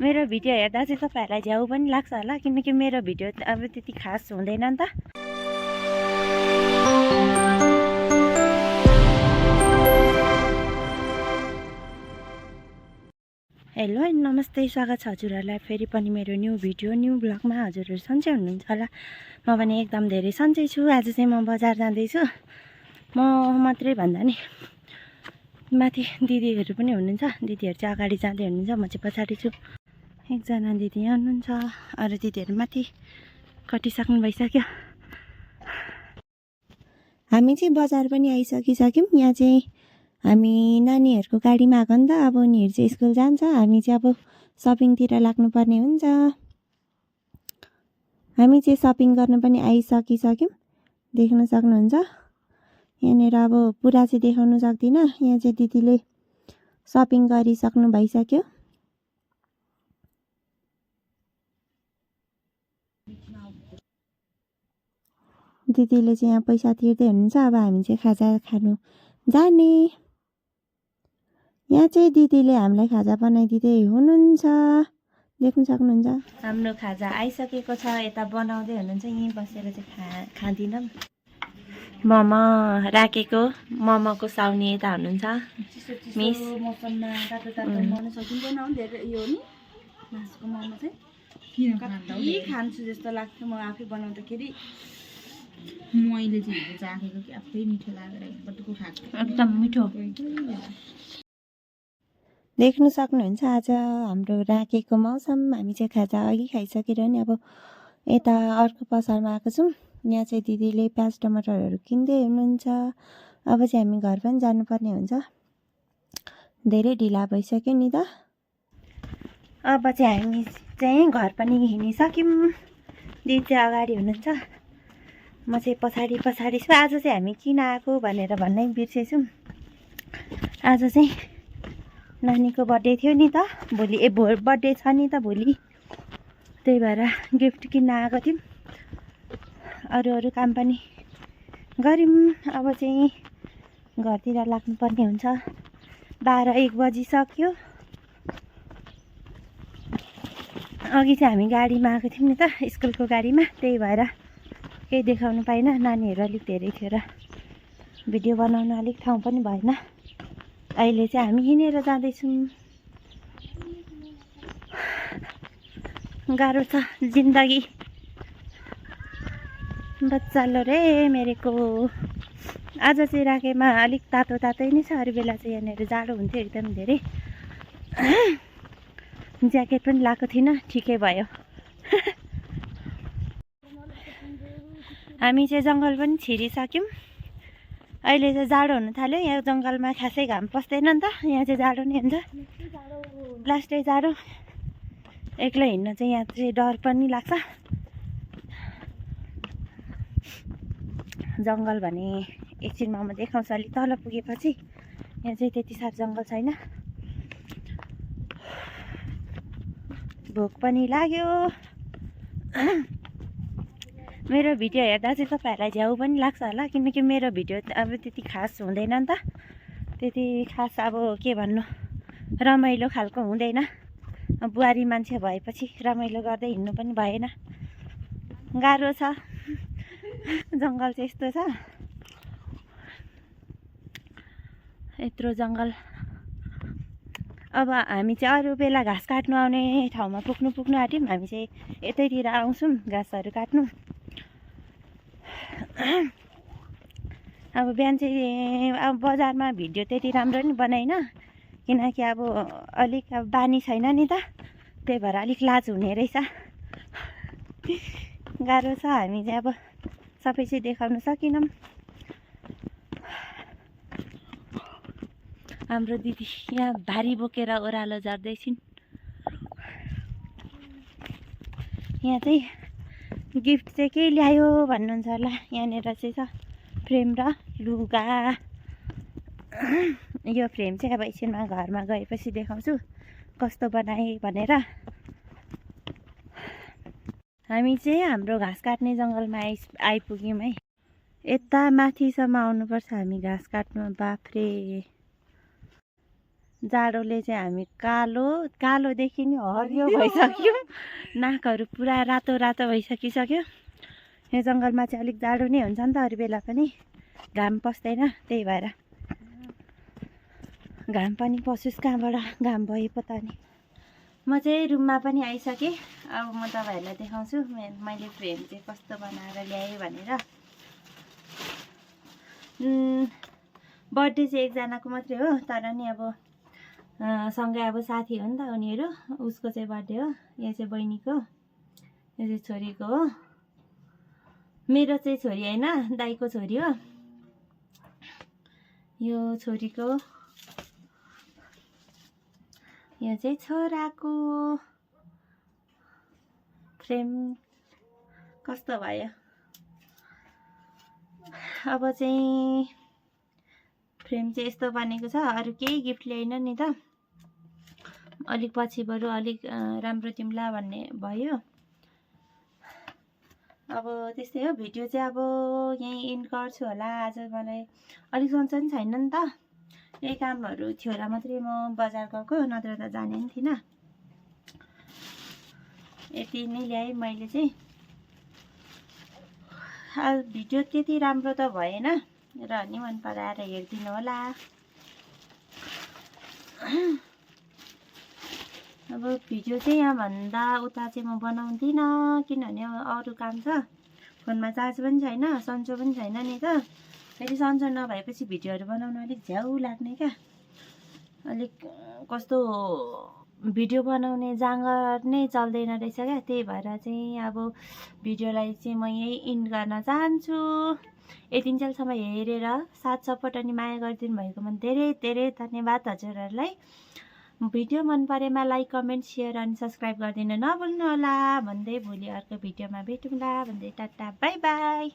मेरो भिडियो हेर्दा चाहिँ तपाईहरुलाई झ्याउ पनि लाग्छ होला किनकि मेरो भिडियो अब त्यति खास हुँदैन नि त। हेलो नमस्ते, स्वागत छ हजुरहरुलाई फेरि पनि मेरो न्यू भिडियो न्यू ब्लगमा। हजुरहरु सन्चै हुनुहुन्छ होला? म पनि एकदम धेरै सन्चै छु। आज चाहिँ म बजार जाँदै छु। म मात्रै भन्दा नि माथि दिदीहरु पनि हुनुहुन्छ। दिदीहरु चाहिँ अगाडि जाँदै हुनुहुन्छ, म चाहिँ पछाडी छु। एकजना दिदी यहाँ हुनुहुन्छ, अरु दिदीहरु माथि कटिसक्नु भइसक्यो। हामी चाहिँ बजार पनि आइसकिसक्यौं। यहाँ चाहिँ हामी नानीहरुको गाडीमा आएको नि त। अब उनीहरु चाहिँ स्कुल जान्छ, हामी चाहिँ अब शपिङतिर लाग्नुपर्ने हुन्छ। हामी चाहिँ शपिङ गर्न पनि आइसकिसक्यौं, देख्न सक्नुहुन्छ। यहाँनिर अब पुरा चाहिँ देखाउन सक्दिन। यहाँ चाहिँ दिदीले शपिङ गरिसक्नु भइसक्यो। दिदीले चाहिँ यहाँ पैसा तिर्दै हुनुहुन्छ। अब हामी चाहिँ खाजा खानु जाने। यहाँ चाहिँ दिदीले हामीलाई खाजा बनाइदिँदै हुनुहुन्छ, देख्न सक्नुहुन्छ। हाम्रो खाजा आइसकेको छ, यता बनाउँदै हुनुहुन्छ। यहीँ बसेर चाहिँ खाँदिनौँ। मोमो राखेको, मोमोको साउनी यता हुनुहुन्छ मिस। मौसममा तातो तातो बनाउन सकिँदैन धेरै यो नि मासुको मोमो चाहिँ कति खान्छु जस्तो लाग्थ्यो म आफै बनाउँदाखेरि। मैले चाहिँ हिजो चाखेको कि आफै मिठो लागेर एकपटको खाएको, एकदम मिठो। देख्न सक्नुहुन्छ आज हाम्रो राखेको मौसम। हामी चाहिँ खाजा अघि खाइसकेर नि अब यता अर्को पसलमा आएको छौँ। यहाँ चाहिँ दिदीले प्याज टमाटरहरू किन्दै हुनुहुन्छ। अब चाहिँ हामी घर पनि जानुपर्ने हुन्छ, धेरै ढिला भइसक्यो नि त। अब चाहिँ हामी चाहिँ घर पनि हिँडिसक्यौँ। दिदी चाहिँ अगाडि हुनुहुन्छ, म चाहिँ पछाडि छु। आज चाहिँ हामी किन आएको भनेर भन्नै बिर्सेछौँ। आज चाहिँ नानीको बर्थडे थियो नि त भोलि। बर्थडे छ नि त भोलि, त्यही भएर गिफ्ट किन्न आएको थियौँ। अरू काम पनि गऱ्यौँ। अब चाहिँ घरतिर लाग्नुपर्ने हुन्छ। 12-1 बजिसक्यो। अघि चाहिँ हामी गाडीमा आएको थियौँ नि त, स्कुलको गाडीमा, त्यही भएर केही देखाउनु पाइन। नानीहरू अलिक धेरै थियो र भिडियो बनाउन अलिक ठाउँ पनि भएन। अहिले चाहिँ हामी हिँडेर जाँदैछौँ। गाह्रो छ जिन्दगी, बच्चालो रे मेरेको। आज चाहिँ राखेमा अलिक तातो तातै नै छ। अरू बेला चाहिँ यहाँनिर जाडो हुन्थ्यो एकदम धेरै। ज्याकेट पनि लाएको थिइनँ, ठिकै भयो। हामी चाहिँ जङ्गल पनि छिरिसक्यौँ। अहिले चाहिँ जाडो हुन थाल्यो। यहाँ जङ्गलमा खासै घाम पस्दैन नि त, यहाँ चाहिँ जाडो नै हुन्छ, लास्टै जाडो। एक्लै हिँड्न चाहिँ यहाँ चाहिँ डर पनि लाग्छ। जङ्गल भने एकछिनमा म देखाउँछु अलिक तल पुगेपछि। यहाँ चाहिँ त्यति साह्रो जङ्गल छैन। भोक पनि लाग्यो। मेरो भिडियो हेर्दा चाहिँ तपाईहरुलाई झ्याउ पनि लाग्छ होला किनकि मेरो भिडियो अब त्यति खास हुँदैन नि त। त्यति खास अब के भन्नु, रमाइलो खालको हुँदैन। बुहारी मान्छे भएपछि रमाइलो गर्दै हिँड्नु पनि भएन, गाह्रो छ। जङ्गल चाहिँ यस्तो छ, यत्रो जङ्गल। अब हामी चाहिँ अरू बेला घाँस काट्नु आउने ठाउँमा पुग्नु आँट्यौँ। हामी चाहिँ यतैतिर आउँछौँ घाँसहरू काट्नु। अब बिहान चाहिँ अब बजारमा भिडियो त्यति राम्रो नि बनाइन किनकि अब अलिक अब बानी छैन नि त, त्यही भएर अलिक लाज हुने रहेछ। गाह्रो छ। हामी चाहिँ अब सबै चाहिँ देखाउन सकिनौँ। हाम्रो दिदी यहाँ भारी बोकेर ओह्रालो झर्दैछिन्। यहाँ चाहिँ गिफ्ट चाहिँ के ल्यायो भन्नुहुन्छ होला। यहाँनिर चाहिँ छ फ्रेम र लुगा। यो फ्रेम चाहिँ अब एकछिनमा घरमा गएपछि देखाउँछु कस्तो बनाएँ भनेर। हामी चाहिँ हाम्रो घाँस काट्ने जङ्गलमा आइपुग्यौँ है। यता माथिसम्म आउनुपर्छ हामी घाँस काट्नु। बाफ्रे, जाडोले चाहिँ हामी कालोदेखि नि हरियो भइसक्यो। नाकहरू पुरा रातो रातो भइसकिसक्यो। यो जङ्गलमा चाहिँ अलिक जाडो नै हुन्छ नि त, अरू बेला पनि घाम पस्दैन, त्यही भएर। घाम पनि पसोस् कहाँबाट घाम भयो पता नि। म चाहिँ रुममा पनि आइसकेँ। अब म तपाईँहरूलाई देखाउँछु मैले फ्रेम चाहिँ कस्तो बनाएर ल्याएँ भनेर। बर्थडे चाहिँ एकजनाको मात्रै हो, तर नि अब सँगै अब साथी हो नि त उनीहरू। उसको चाहिँ बर्थडे हो, यहाँ चाहिँ बहिनीको, यो चाहिँ छोरीको हो। मेरो चाहिँ छोरी होइन, दाइको छोरी हो। यो छोरीको, यो चाहिँ छोराको। फ्रेम कस्तो भयो। अब चाहिँ फ्रेम चाहिँ यस्तो बनेको छ। अरू केही गिफ्ट ल्याइन नि त, अलिक पछि बरु अलिक राम्रो दिउँला भन्ने भयो। अब त्यस्तै हो। भिडियो चाहिँ अब यहीँ इन्ड गर्छु होला। आज मलाई अलिक सन्चो नि छैन नि त, यही कामहरू थियो र मात्रै म बजार गएको, नत्र त जाने नि थिइनँ। यति नै ल्याएँ मैले चाहिँ। भिडियो त्यति राम्रो त भएन र नि मन पराएर हेरिदिनु होला। अब भिडियो चाहिँ यहाँभन्दा उता चाहिँ म बनाउँदिनँ, किनभने अरू काम छ। फोनमा चार्ज पनि छैन, सन्चो पनि छैन नि त। फेरि सन्चो नभएपछि भिडियोहरू बनाउन अलिक झ्याउ लाग्ने क्या। अलिक कस्तो भिडियो बनाउने जाँगर नै चल्दैन रहेछ क्या। त्यही भएर चाहिँ अब भिडियोलाई चाहिँ म यही इन्ड गर्न चाहन्छु। यतिन्जेलसम्म हेरेर साथ सपोर्ट अनि माया गरिदिनु भएकोमा धेरै धेरै धन्यवाद हजुरहरूलाई। भिडियो मन परेमा लाइक कमेन्ट सेयर अनि सब्सक्राइब गरिदिनु नभुल्नु होला भन्दै भोलि अर्को भिडियोमा भेटौँला भन्दै टाटा बाई बाई।